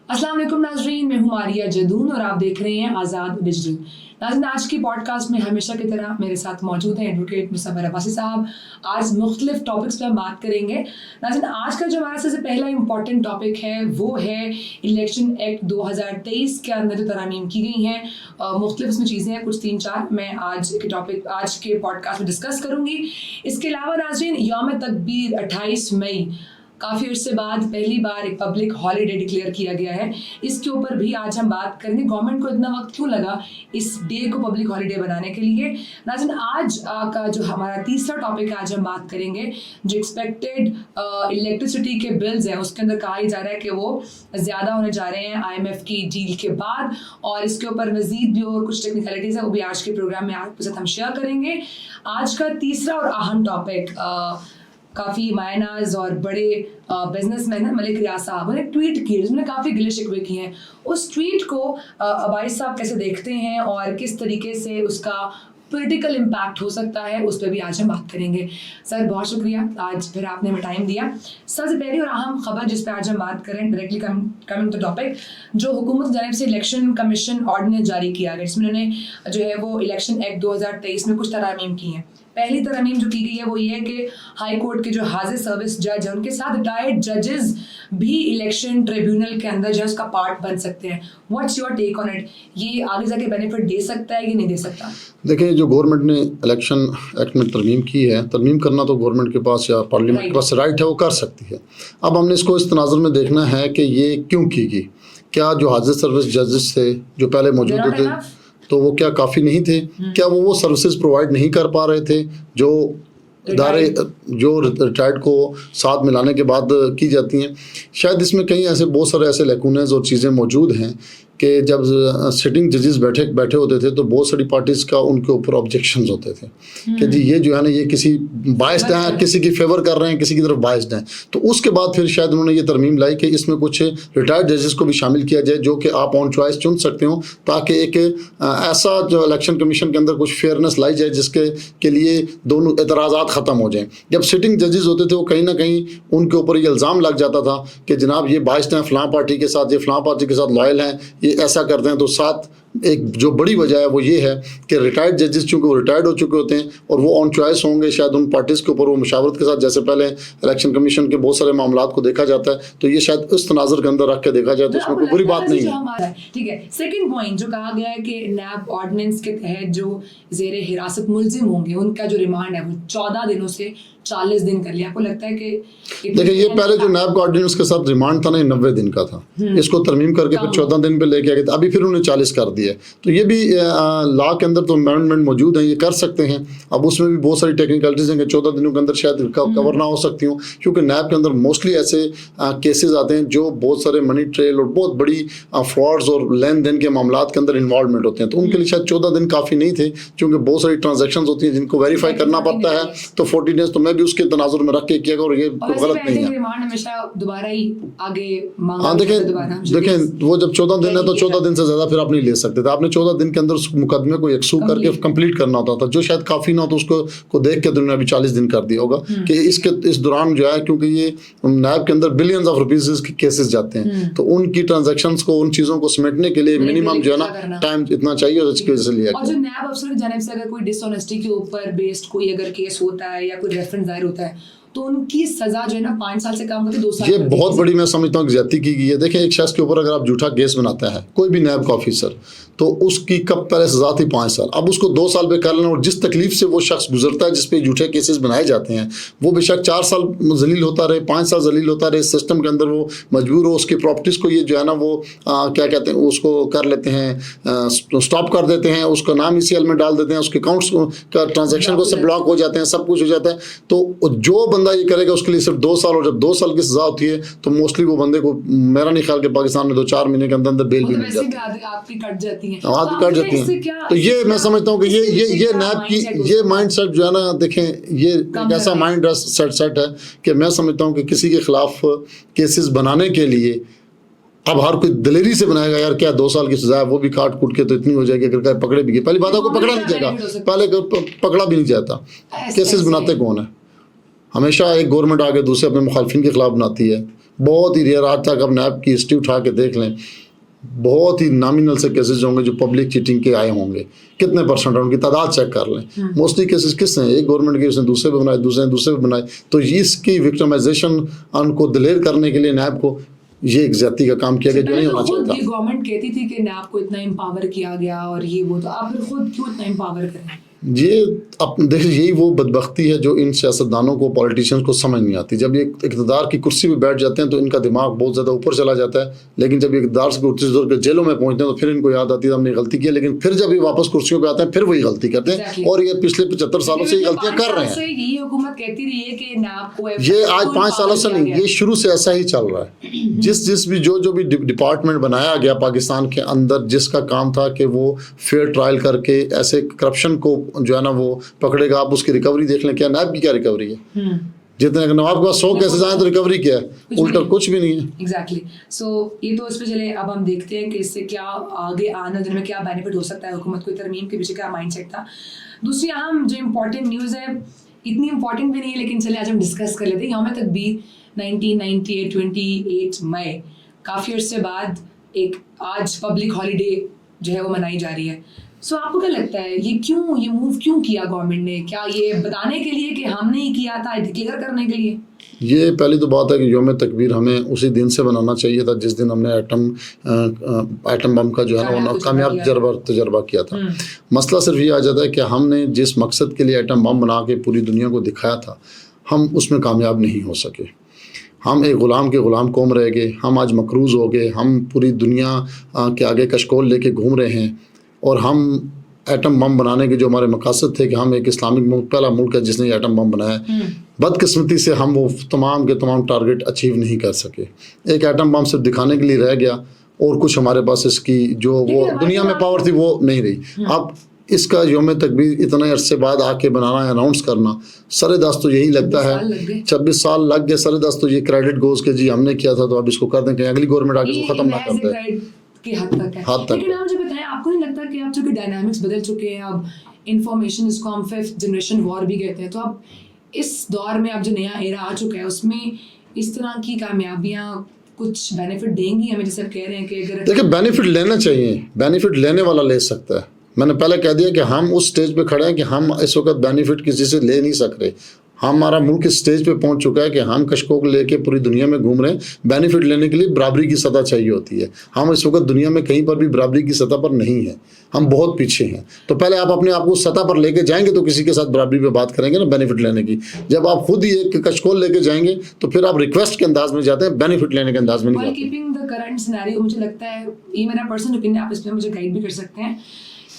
अस्सलाम वालेकुम नाज़रीन, मैं हूँ मारिया जदून और आप देख रहे हैं आज़ाद डिजिटल। नाज़रीन, आज की पॉडकास्ट में हमेशा की तरह मेरे साथ मौजूद हैं एडवोकेट मुसव्वर अब्बासी साहब। आज मुख्तलिफ टॉपिक्स पर हम बात करेंगे। नाज़रीन, आज का जो हमारा सबसे पहला इंपॉर्टेंट टॉपिक है वो है इलेक्शन एक्ट 2023 के अंदर जो तरमीम की गई हैं। मुख्तलिफ इसमें चीज़ें हैं, कुछ 3-4 मैं आज के पॉडकास्ट में डिस्कस करूँगी। इसके अलावा नाज़रीन, यौम तकबीर 28 मई काफ़ी अर्से बाद पहली बार एक पब्लिक हॉलीडे डिक्लेयर किया गया है। इसके ऊपर भी आज हम बात करेंगे, गवर्नमेंट को इतना वक्त क्यों लगा इस डे को पब्लिक हॉलीडे बनाने के लिए। नाज़रीन, आज का जो हमारा तीसरा टॉपिक है, आज हम बात करेंगे जो एक्सपेक्टेड इलेक्ट्रिसिटी के बिल्स हैं, उसके अंदर कहा जा रहा है कि वो ज़्यादा होने जा रहे हैं IMF की डील के बाद, और इसके ऊपर मज़ीद भी और कुछ टेक्निकलिटीज़ है वो भी आज के प्रोग्राम में आपके साथ हम शेयर करेंगे। आज का तीसरा और अहम टॉपिक, काफ़ी मायनाज और बड़े बिजनेसमैन है मलिक रियाज साहब ने ट्वीट किए जिसमें काफ़ी गिले शिकवे किए हैं। उस ट्वीट को अब्बासी साहब कैसे देखते हैं और किस तरीके से उसका पॉलिटिकल इम्पैक्ट हो सकता है, उस पर भी आज हम बात करेंगे। सर, बहुत शुक्रिया आज फिर आपने हमें टाइम दिया। सबसे पहली और अहम खबर जिस पर आज हम बात करें, डायरेक्टली कमिंग टू टॉपिक, जो हुकूमत की जानिब से इलेक्शन कमीशन ऑर्डिनेंस जारी किया गया, जिसमें उन्होंने जो है वो इलेक्शन एक्ट 2023 में कुछ तरमीम की हैं। पहली तरमीम जो की गई है वो ये है कि हाई कोर्ट के जो हाजिर सर्विस जज हैं उनके साथ रिटायर्ड जजेस भी इलेक्शन ट्रिब्यूनल के अंदर जो है उसका पार्ट बन सकते हैं। What's your take on it? ये आगे जाके बेनिफिट दे सकता है कि नहीं दे सकता? देखिए, जो गवर्नमेंट ने इलेक्शन एक्ट में तरमीम की है, तरमीम करना तो गवर्नमेंट के पास या पार्लियामेंट के पास राइट है, वो कर सकती है। अब हमने इसको इस तनाज़ुर में देखना है कि ये क्यों की गई। क्या जो हाजिर सर्विस जजेस थे जो पहले मौजूद थे तो वो क्या काफ़ी नहीं थे? क्या वो सर्विसेज प्रोवाइड नहीं कर पा रहे थे जो इदारे जो रिटायर्ड को साथ मिलाने के बाद की जाती हैं? शायद इसमें कहीं ऐसे बहुत सारे ऐसे लैकूनेस और चीज़ें मौजूद हैं कि जब सिटिंग जजेस बैठे होते थे तो बहुत सारी पार्टीज़ का उनके ऊपर ऑब्जेक्शंस होते थे कि जी ये जो है ना, ये किसी बायस्ड हैं, किसी की फेवर कर रहे हैं, किसी की तरफ बायस्ड हैं। तो उसके बाद फिर शायद उन्होंने ये तरमीम लाई कि इसमें कुछ रिटायर्ड जजेस को भी शामिल किया जाए जो कि आप ऑन चॉइस चुन सकते हो, ताकि एक ऐसा जो इलेक्शन कमीशन के अंदर कुछ फेयरनेस लाई जाए जिसके के लिए दोनों एतराज़ात ख़त्म हो जाएँ। जब सिटिंग जजेस होते थे वो कहीं ना कहीं उनके ऊपर ये इल्ज़ाम लग जाता था कि जनाब ये बायस्ड हैं फ़लाँ पार्टी के साथ, ये फ़लाँ पार्टी के साथ लॉयल हैं, ऐसा करते हैं। तो साथ एक जो बड़ी वजह है वो ये है कि रिटायर्ड जजेस चूँकि वो रिटायर्ड हो चुके होते हैं और वो ऑन चॉइस होंगे, शायद उन पार्टीज़ के ऊपर वो मुशावरत के साथ, जैसे पहले इलेक्शन कमीशन के बहुत सारे मामलात को देखा जाता है, तो ये शायद उस तनाज़ुर के अंदर रख के देखा जाए तो उसमें कोई बुरी बात नहीं है। ठीक है। सेकंड पॉइंट जो कहा गया है कि नैब ऑर्डिनेंस के तहत जो ज़ेरे हिरासत मुलजिम होंगे उनका जो रिमांड है वो 14 दिनों से 40 दिन कर लिया। आपको लगता है कि देखिए, ये पहले जो नैब का ऑर्डिनेंस के साथ रिमांड था ना, ये 90 दिन का था, इसको तरमीम करके फिर 14 दिन पे लेके आ गए थे, अभी फिर उन्होंने 40 कर दिया। तो ये भी लॉ के अंदर तो अमेंडमेंट मौजूद है, ये कर सकते हैं। अब उसमें भी बहुत सारी टेक्निकलिटीज़ हैं कि 14 दिनों के अंदर शायद कवर ना हो सकती हूँ, क्योंकि नैब के अंदर मोस्टली ऐसे केसेस आते हैं जो बहुत सारे मनी ट्रेल और बहुत बड़ी फ्रॉड्स और लेन देन के मामलात के अंदर इन्वॉल्वमेंट होते हैं। तो उनके लिए शायद 14 दिन काफ़ी नहीं थे, क्योंकि बहुत सारी ट्रांजेक्शन होती हैं जिनको वेरीफाई करना पड़ता है। तो 40 डेज तो मैं भी उसके तनाजुर में रख के किया और ये गलत नहीं है। दोबारा ही आगे हाँ, देखें वो जब 14 दिन है तो 14 दिन से ज़्यादा फिर आप नहीं ले सकते थे। आपने 14 दिन के अंदर उस मुकदमे को यकसू करके कंप्लीट करना होता था, जो शायद काफ़ी ना हो तो उसको को देख के उन्होंने अभी 40 दिन कर दिया होगा कि इस दौरान जो है, क्योंकि ये नैब के अंदर बिलियंस ऑफ रुपीज़ के केसेस जाते हैं, तो उनकी ट्रांजेक्शंस को, उन चीज़ों को समेटने के लिए मिनिमम जो है ना टाइम इतना चाहिए, और इसकी वजह से लिया। और जो नैब अफसर की जानिब से अगर कोई डिसऑनेस्टी के ऊपर बेस्ड कोई अगर केस होता है या कोई रेफरेंस दायर होता है तो उनकी सजा जो है ना 5 साल से कम होती है 2 साल। ये बहुत बड़ी मैं समझता हूँ ज्यादती की गई है। देखें, एक शख्स के ऊपर अगर आप झूठा केस बनाता है कोई भी नैब का ऑफिसर, तो उसकी कब पहले सजा थी 5 साल, अब उसको 2 साल पे कर लेना, और जिस तकलीफ से वो शख्स गुजरता है जिस पे झूठे केसेस बनाए जाते हैं, वो बेशक 4 साल जलील होता रहे, 5 साल जलील होता रहे, सिस्टम के अंदर वो मजबूर हो, उसकी प्रॉपर्टीज़ को ये जो है ना वो क्या कहते हैं उसको कर लेते हैं, स्टॉप कर देते हैं, उसका नाम ECL में डाल देते हैं, उसके अकाउंट्स का ट्रांजेक्शन को सब ब्लॉक हो जाते हैं, सब कुछ हो जाता है। तो जो बंदा ये करेगा उसके लिए सिर्फ 2 साल, और जब 2 साल की सजा होती है तो मोस्टली वो बंदे को, मेरा नहीं ख्याल कि पाकिस्तान में 2-4 महीने के अंदर अंदर बेल भी मिल जाती है, आपकी कट जाती है, कट जाती है। तो ये मैं समझता हूँ कि ये नैब की ये माइंड सेट जो है ना, देखें ये एक ऐसा माइंड सेट है कि मैं समझता हूँ कि किसी के खिलाफ केसेस बनाने के लिए अब हर कोई दिलेरी से बनाएगा, यार क्या 2 साल की सजा है, वो भी काट कूट के तो इतनी हो जाएगी, अगर पकड़े भी गए। पहली बात है को पकड़ा नहीं जाएगा, पहले पकड़ा भी नहीं जाता। केसेस बनाते कौन है? हमेशा एक गवर्नमेंट आगे दूसरे अपने मुखालफिन के खिलाफ बनाती है, بہت ہی ریئر. آج تک اب نیب کی ہسٹری اٹھا کے دیکھ لیں, بہت ہی نامینل سے کیسز ہوں گے جو پبلک چیٹنگ کے آئے ہوں گے. کتنے پرسنٹ ہیں, ان کی تعداد چیک کر لیں. موسٹلی کیسز کس ہیں, ایک گورنمنٹ کے, اس نے دوسرے پہ بنائے, دوسرے نے دوسرے پہ بنائے. تو اس کی وکٹمائزیشن ان کو دلیر کرنے کے لیے نیب کو یہ ایک زیادتی کا کام کیا گیا جو نہیں ہونا چاہیے تھا. یہ گورنمنٹ کہتی تھی کہ نیب کو اتنا امپاور کیا گیا اور یہ وہ, تو آپ پھر خود کیوں اتنا امپاور کریں؟ یہ دیکھیں, یہی وہ بدبختی ہے جو ان سیاستدانوں کو, پولیٹیشینس کو سمجھ نہیں آتی. جب یہ اقتدار کی کرسی پہ بیٹھ جاتے ہیں تو ان کا دماغ بہت زیادہ اوپر چلا جاتا ہے, لیکن جب یہ اقتدار سے کرسی سے جیلوں میں پہنچتے ہیں تو پھر ان کو یاد آتی ہے ہم نے غلطی کی, لیکن پھر جب یہ واپس کرسیوں پہ آتے ہیں پھر وہی غلطی کرتے ہیں. اور یہ پچھلے 75 سالوں سے یہ غلطیاں کر رہے ہیں. یہی حکومت کہتی رہی ہے کہ نیب کو, یہ آج 5 سالوں سے نہیں, یہ شروع سے ایسا ہی چل رہا ہے. جس بھی جو بھی ڈپارٹمنٹ بنایا گیا پاکستان کے اندر, جس کا کام تھا کہ وہ فیئر ٹرائل کر کے ایسے کرپشن کو جو ہے نا وہ پکڑے گا. آپ اس کی ریکوری دیکھ لیں, کیا نیب کی کیا ریکوری ہے؟ جتنے نواب کے پاس 100 کیسز آئے تو ریکوری کیا ہے؟ الٹا کچھ بھی نہیں ہے. ایگزیکٹلی. سو یہ تو اس پہ چلے, اب ہم دیکھتے ہیں کہ اس سے کیا آگے آنے دن میں کیا بینیفٹ ہو سکتا ہے. حکومت کو ترمیم کے پیچھے کیا مائنڈ سیٹ تھا. دوسری اہم جو امپورٹنٹ نیوز ہے, اتنی امپورٹنٹ بھی نہیں ہے لیکن چلے آج ہم ڈسکس کر لیتے ہیں. یوم تکبیر 1998 28 مئی, کافی عرصے بعد ایک آج پبلک ہالیڈے جو ہے وہ منائی جا رہی ہے. سو آپ کو کیا لگتا ہے یہ موو کیوں کیا گورنمنٹ نے؟ کیا یہ بتانے کے لیے کہ ہم نے ہی کیا تھا, ڈکلیئر کرنے کے لیے؟ یہ پہلی تو بات ہے کہ یوم تکبیر ہمیں اسی دن سے بنانا چاہیے تھا جس دن ہم نے ایٹم بم کا جو ہے نا کامیاب تجربہ کیا تھا. مسئلہ صرف یہ آ جاتا ہے کہ ہم نے جس مقصد کے لیے ایٹم بم بنا کے پوری دنیا کو دکھایا تھا, ہم اس میں کامیاب نہیں ہو سکے. ہم ایک غلام کے غلام قوم رہ گئے. ہم آج مقروض ہو گئے. ہم پوری دنیا کے آگے کشکول لے کے گھوم رہے ہیں, اور ہم ایٹم بم بنانے کے جو ہمارے مقاصد تھے کہ ہم ایک اسلامک ملک, پہلا ملک ہے جس نے ایٹم بم بنایا, بدقسمتی سے ہم وہ تمام کے تمام ٹارگٹ اچیو نہیں کر سکے. ایک ایٹم بم صرف دکھانے کے لیے رہ گیا, اور کچھ ہمارے پاس اس کی جو وہ دنیا میں پاور تھی وہ نہیں رہی. اب اس کا یوم تکبیر اتنے عرصے بعد آ کے بنانا, اناؤنس کرنا, سر دست تو یہی لگتا ہے 26 سال لگ گئے. سر دست تو یہ کریڈٹ گوز کہ جی ہم نے کیا تھا تو اب اس کو کر دیں کہ اگلی گورنمنٹ آگے اس کو ختم نہ کر دے. حد تک ہے. لیکن آپ مجھے بتائیں, آپ کو نہیں لگتا کہ اب چونکہ ڈائنامکس بدل چکے ہیں, اب انفارمیشن اس کو ہم 5th جنریشن وار بھی کہتے ہیں, تو اب اس دور میں اب جو نیا ایرا آ چکا ہے اس میں اس طرح کی کامیابیاں کچھ بینیفٹ دیں گی ہمیں, جیسے کہہ رہے ہیں کہ اگر دیکھیں بینیفٹ لینا چاہیے, بینیفٹ لینے والا لے سکتا ہے. میں نے پہلے کہہ دیا کہ ہم اس سٹیج پہ کھڑے ہیں کہ ہم اس وقت بینیفٹ کسی سے لے نہیں سکتے. ہمارا ملک اس سٹیج پہ پہنچ چکا ہے کہ ہم کشکول لے کے پوری دنیا میں گھوم رہے ہیں. بینیفٹ لینے کے لیے برابری کی سطح چاہیے ہوتی ہے. ہم اس وقت دنیا میں کہیں پر بھی برابری کی سطح پر نہیں ہیں, ہم بہت پیچھے ہیں. تو پہلے آپ اپنے آپ کو سطح پر لے کے جائیں گے تو کسی کے ساتھ برابری پہ بات کریں گے نا, بینیفٹ لینے کی. جب آپ خود ہی ایک کشکول لے کے جائیں گے تو پھر آپ ریکویسٹ کے انداز میں جاتے ہیں, بینیفٹ لینے کے انداز میں نہیں جاتے. کیپنگ دا کرنٹ سینیریو, مجھے لگتا ہے, یہ میرا پرسنل اوپینین, آپ اس میں مجھے گائیڈ بھی کر سکتے ہیں,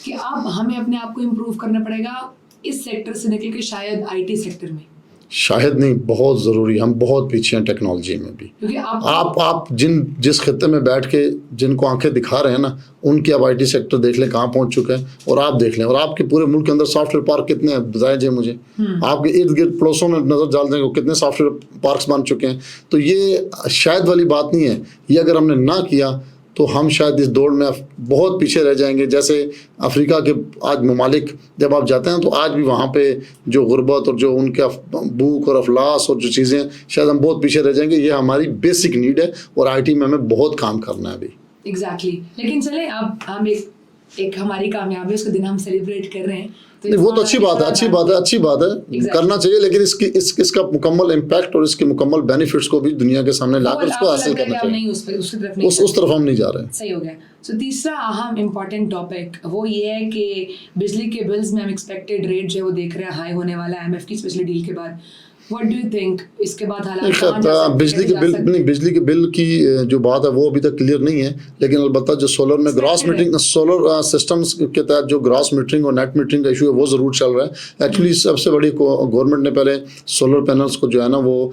کہ اب ہمیں اپنے آپ کو امپروو کرنا پڑے گا اس سیکٹر سے نکل کے شاید IT سیکٹر میں. شاید نہیں, بہت ضروری. ہم بہت پیچھے ہیں ٹیکنالوجی میں بھی. آپ جس خطے میں بیٹھ کے جن کو آنکھیں دکھا رہے ہیں نا, ان کی اب IT سیکٹر دیکھ لیں کہاں پہنچ چکا ہے, اور آپ دیکھ لیں, اور آپ کے پورے ملک کے اندر سافٹ ویئر پارک کتنے ہیں بتائیں جی مجھے. آپ کے ارد گرد پڑوسوں میں نظر ڈال دیں کہ کتنے سافٹ ویئر پارکس بن چکے ہیں. تو یہ شاید والی بات نہیں ہے. یہ اگر ہم نے نہ کیا تو ہم شاید اس دوڑ میں بہت پیچھے رہ جائیں گے. جیسے افریقہ کے آج ممالک جب آپ جاتے ہیں تو آج بھی وہاں پہ جو غربت اور جو ان کا بھوک اور افلاس اور جو چیزیں, شاید ہم بہت پیچھے رہ جائیں گے. یہ ہماری بیسک نیڈ ہے, اور IT میں ہمیں بہت کام کرنا ہے ابھی. ایگزیکٹلی. لیکن چلیں اب ہم ایک ہماری کامیابی اس کا دن ہم سیلیبریٹ کر رہے ہیں, نہیں وہ تو اچھی بات ہے کرنا چاہیے, لیکن اس کا مکمل امپیکٹ اور اس کے مکمل بینیفٹس کو بھی دنیا کے سامنے لا کر اس کو حاصل کرنا چاہیے. اس طرف ہم نہیں جا رہے. صحیح ہو گیا. سو تیسرا اہم امپورٹنٹ ٹاپک وہ یہ ہے کہ بجلی کے بلز میں ہم ایکسپیکٹڈ ریٹ جو ہے وہ دیکھ رہے ہیں ہائی ہونے والا ہے IMF کی اسپیشلی ڈیل کے بعد. What do you think اس کے بعد حالات بجلی کے بل کی جو بات ہے وہ ابھی تک کلیئر نہیں ہے, لیکن البتہ جو سولر میں گراس میٹرنگ, سولر سسٹمز کے تحت جو گراس میٹرنگ اور نیٹ میٹرنگ کا ایشو ہے وہ ضرور چل رہا ہے. ایکچولی سب سے بڑی گورنمنٹ نے پہلے سولر پینلز کو جو ہے نا وہ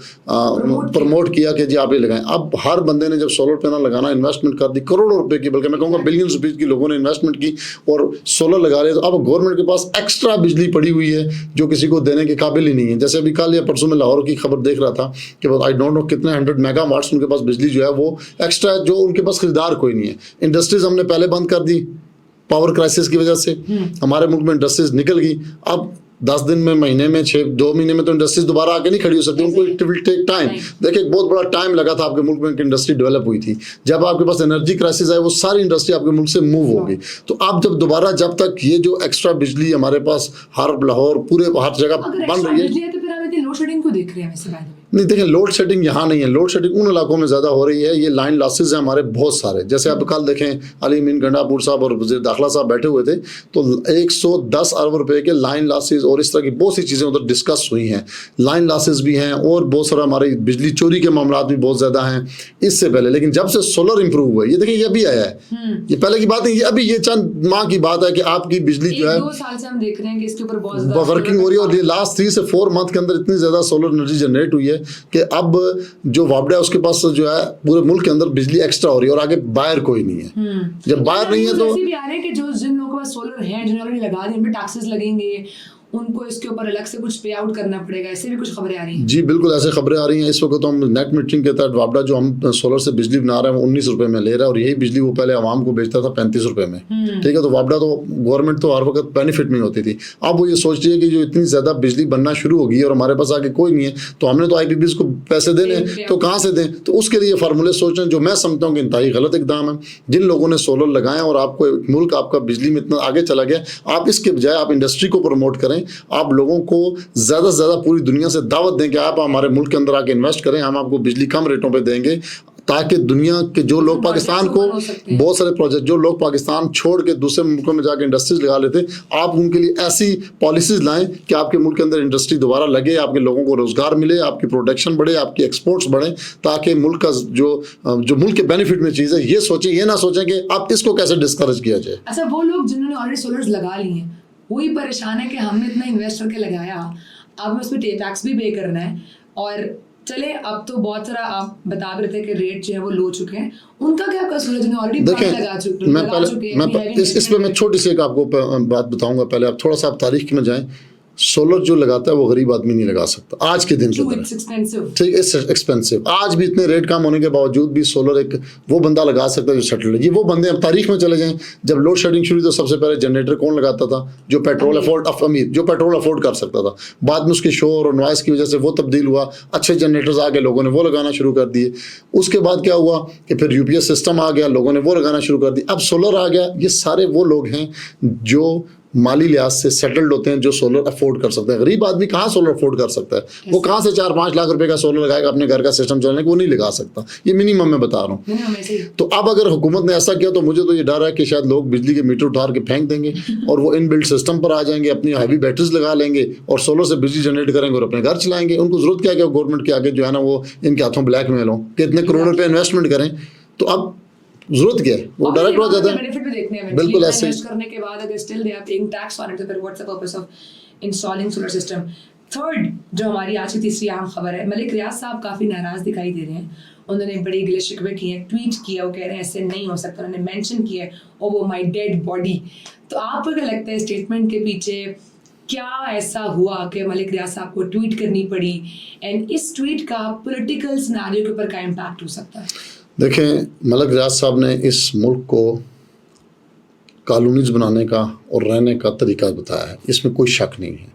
پروموٹ کیا کہ جی آپ یہ لگائیں. اب ہر بندے نے جب سولر پینل لگانا انویسٹمنٹ کر دی کروڑوں روپے کی, بلکہ میں کہوں گا بلینز روپیز کی لوگوں نے انویسٹمنٹ کی اور سولر لگا رہے. تو اب گورنمنٹ کے پاس ایکسٹرا بجلی پڑی ہوئی ہے جو کسی کو دینے کے قابل ہی نہیں ہے. جیسے ابھی کل یا پرسوں میں لاہور کی خبر دیکھ رہا تھا کہ آئی ڈونٹ نو کتنے 100 میگا واٹس ان کے پاس بجلی جو ہے وہ ایکسٹرا ہے, جو ان کے پاس خریدار کوئی نہیں ہے. انڈسٹریز ہم نے پہلے بند کر دی پاور کرائسس کی وجہ سے, ہمارے ملک میں انڈسٹریز نکل گئی. اب 10 दिन में, महीने में, 2 महीने में तो इंडस्ट्रीज दोबारा आके नहीं खड़ी हो सकती, उनको इट विल टेक टाइम. देखिए एक बहुत बड़ा टाइम लगा था आपके मुल्क में कि इंडस्ट्री डेवलप हुई थी. जब आपके पास एनर्जी क्राइसिस आया वो सारी इंडस्ट्री आपके मुल्क से मूव हो गई. तो आप जब दोबारा, जब तक ये जो एक्स्ट्रा बिजली हमारे पास हर लाहौर पूरे हर जगह बन रही है, तो फिर हम इतनी लोड शेडिंग क्यों देख रहे हैं वैसे बात में? नहीं देखें, लोड शेडिंग यहाँ नहीं है, लोड शेडिंग उन इलाकों में ज़्यादा हो रही है. ये लाइन लॉसेज हैं हमारे बहुत सारे. जैसे आप कल देखें अली अमीन गंडापुर साहब और वज़ीर दाखिला साहब बैठे हुए थे, तो 110 अरब रुपए के लाइन लॉसेज और इस तरह की बहुत सी चीज़ें उधर डिस्कस हुई हैं. लाइन लॉसेज भी हैं और बहुत सारा हमारी बिजली चोरी के मामला भी बहुत ज़्यादा हैं इससे पहले. लेकिन जब से सोलर इंप्रूव हुआ, ये देखिए ये अभी आया है, ये पहले की बात नहीं, ये अभी ये चंद माह की बात है कि आपकी बिजली जो है 2 साल से हम देख रहे हैं कि इसके ऊपर बहुत ज़्यादा वर्किंग हो रही है. और ये लास्ट 3 से 4 मंथ के अंदर इतनी ज़्यादा सोलर एनर्जी जनरेट हुई है कि अब जो वापडा है उसके पास जो है पूरे मुल्क के अंदर बिजली एक्स्ट्रा हो रही है और आगे बायर कोई नहीं है. जब बायर नहीं है तो ऐसे भी आ रहे हैं कि जो जिन लोगों के पास सोलर है, जिन्होंने ऑलरेडी लगा दिए, उन पे टैक्सेस लगेंगे, उनको इसके ऊपर अलग से कुछ पे आउट करना पड़ेगा. ऐसे भी कुछ खबरें आ रही हैं. जी बिल्कुल ऐसे खबरें आ रही हैं. इस वक्त तो हम नेट मीटरिंग के तहत वापडा जो हम सोलर से बिजली बना रहे हैं वो 19 रुपए में ले रहा है और यही बिजली वो पहले आवाम को बेचता था 35 रुपए में. ठीक है, तो वापडा तो गवर्नमेंट तो हर वक्त बेनिफिट में होती थी. अब वो ये सोच रही है कि जो इतनी ज़्यादा बिजली बनना शुरू होगी और हमारे पास आगे कोई नहीं है, तो हमने तो IPPs को पैसे देने, तो कहाँ से दें. तो उसके लिए फार्मूले सोच रहे हैं जो मैं समझता हूँ कि इंतहाई गलत इकदाम है. जिन लोगों ने सोलर लगाए और आपको मुल्क आपका बिजली में इतना आगे चला गया, आप इसके बजाय आप इंडस्ट्री को प्रमोट करें, आप लोगों को ज़्यादा से ज़्यादा पूरी दुनिया से दावत दें कि आप हमारे मुल्क के अंदर आके इन्वेस्ट करें, हम आपको बिजली कम रेटों पे देंगे, ताकि दुनिया के जो लोग पाकिस्तान को, बहुत सारे प्रोजेक्ट जो लोग पाकिस्तान छोड़ के दूसरे मुल्कों में जाके इंडस्ट्रीज लगा लेते, आप उनके लिए ऐसी पॉलिसीज लाएं कि आपके मुल्क के अंदर इंडस्ट्री दोबारा लगे, आपके लोगों को रोज़गार मिले, आपकी प्रोडक्शन बढ़े, आपकी एक्सपोर्ट्स बढ़े, ताकि मुल्क का जो मुल्क के बेनिफिट में चीज़ है ये सोचें, ये ना सोचें कि आप इसको कैसे डिस्करेज किया जाए. अच्छा, वो लोग जिन्होंने ऑलरेडी सोलर्स लगा लिए हैं वही परेशान है कि हमने इतना इन्वेस्ट करके लगाया, अब हमें उस पर टैक्स भी पे करना है. और चले अब तो बहुत सारा आप बता भी रहे थे कि रेट जो है वो लो चुके हैं, उनका क्या कसूर है जिन्हें ऑलरेडी लगा चुके हैं? इस पे मैं छोटी सी एक आपको बात बताऊंगा. पहले आप थोड़ा सा आप तारीख में जाएं. सोलर जो लगाता है वो गरीब आदमी नहीं लगा सकता आज के दिन के अंदर. ठीक है, एक्सपेंसिव. आज भी इतने रेट कम होने के बावजूद भी सोलर एक वो बंदा लगा सकता है जो सेटल है. ये वो बंदे अब तारीख में चले जाएं, जब लोड शेडिंग शुरू तो सबसे पहले जनरेटर कौन लगाता था? जो पेट्रोल अमीर जो पेट्रोल अफोर्ड कर सकता था. बाद में उसके शोर और नॉइस की वजह से वो तब्दील हुआ, अच्छे जनरेटर्स आ गए, लोगों ने वो लगाना शुरू कर दिए. उसके बाद क्या हुआ कि फिर UPS सिस्टम आ गया, लोगों ने वो लगाना शुरू कर दिया. अब सोलर आ गया. ये सारे वो लोग हैं जो माली लिहाज से सेटल्ड होते हैं, जो सोलर अफोर्ड कर सकते हैं. गरीब आदमी कहाँ सोलर अफोर्ड कर सकता है? वो कहाँ से 4-5 लाख रुपए का सोलर लगाएगा अपने घर का सिस्टम चलाने को? वो नहीं लगा सकता. ये मिनिमम मैं बता रहा हूँ. तो अब अगर हुकूमत ने ऐसा किया तो मुझे तो ये डर है कि शायद लोग बिजली के मीटर उतार के फेंक देंगे और वो इनबिल्ट सिस्टम पर आ जाएंगे, अपनी हैवी बैटरीज लगा लेंगे और सोलर से बिजली जनरेट करेंगे और अपने घर चलाएंगे. उनको जरूरत क्या है कि गवर्नमेंट के आगे जो है ना वो इनके हाथों ब्लैक मेल हो कि इतने करोड़ रुपए इन्वेस्टमेंट करें. तो अब जरूरत क्या है? वो डायरेक्ट हो जाता है. बिल्कुल ऐसे करने के बाद अगर still they are paying tax on it, तो फिर what's the purpose of installing solar system. Third जो हमारी आज की तीसरी अहम खबर है, मलिक रियाज साहब काफ़ी नाराज़ दिखाई दे रहे हैं. उन्होंने बड़ी गिले शिकवे किए हैं, ट्वीट किया, वो कह रहे हैं ऐसे नहीं हो सकता. उन्होंने मेंशन किया है ओ वो माय डेड बॉडी. तो आपको क्या लगता है स्टेटमेंट के पीछे क्या ऐसा हुआ कि मलिक रियाज साहब को ट्वीट करनी पड़ी, एंड इस ट्वीट का पॉलिटिकल सिनेरियो के ऊपर क्या इम्पैक्ट हो सकता है? देखें, मलिक रियाज साहब ने इस मुल्क को कॉलोनीज बनाने का और रहने का तरीका बताया है, इसमें कोई शक नहीं है.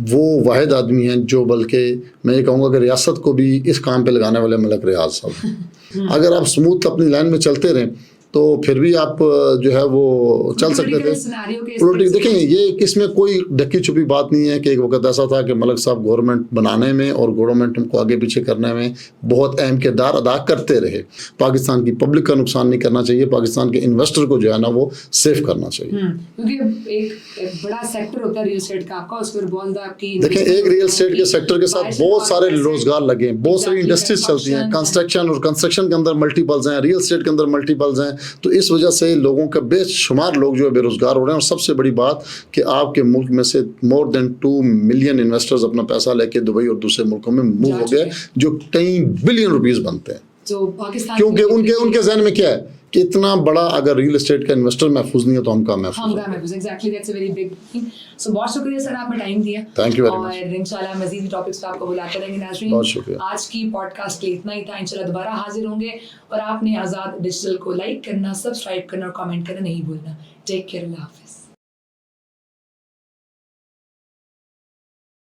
वो वाहिद आदमी हैं जो, बल्कि मैं ये कहूँगा कि रियासत को भी इस काम पे लगाने वाले मलिक रियाज साहब. अगर आप स्मूथ अपनी लाइन में चलते रहें तो फिर भी आप जो है वो चल सकते थे. देखें, ये इसमें कोई ढकी छुपी बात नहीं है कि एक वक्त ऐसा था कि मलिक साहब गवर्नमेंट बनाने में और गवर्नमेंट को आगे पीछे करने में बहुत अहम किरदार अदा करते रहे. पाकिस्तान की पब्लिक का नुकसान नहीं करना चाहिए, पाकिस्तान के इन्वेस्टर को जो है ना वो सेफ करना चाहिए. क्योंकि एक बड़ा सेक्टर होता है रियल एस्टेट का आपका, उसमें बहुत आपकी देखें, एक रियल एस्टेट के सेक्टर के साथ बहुत सारे रोजगार लगे हैं, बहुत सारी इंडस्ट्रीज चलती हैं, कंस्ट्रक्शन और कंस्ट्रक्शन के अंदर मल्टीपल्स हैं, रियल एस्टेट के अंदर मल्टीपल्स हैं. तो इस वजह से लोगों का बेशुमार लोग जो है बेरोजगार हो रहे हैं. और सबसे बड़ी बात कि आपके मुल्क में से मोर देन 2 मिलियन इन्वेस्टर्स अपना पैसा लेके दुबई और दूसरे मुल्कों में मूव हो गए, जो कई बिलियन रुपीस बनते हैं. क्योंकि उनके ज़हन में क्या है कि इतना बड़ा अगर रियल एस्टेट का इन्वेस्टर महफूज नहीं है तो हम कहाँ महफूज. Exactly, that's a very big thing. So बहुत शुक्रिया सर, आपने टाइम दिया. Thank you very much. और इंशाल्लाह मजीद टॉपिक्स पे आपको बुलाते रहेंगे. नाज़रीन, बहुत शुक्रिया. आज की पॉडकास्ट के लिए इतना ही था. इंशाल्लाह दोबारा हाजिर होंगे. और आपने आज़ाद डिजिटल को लाइक करना, सब्सक्राइब करना और कमेंट करना नहीं भूलना. टेक केयर, अल्लाह हाफिज़.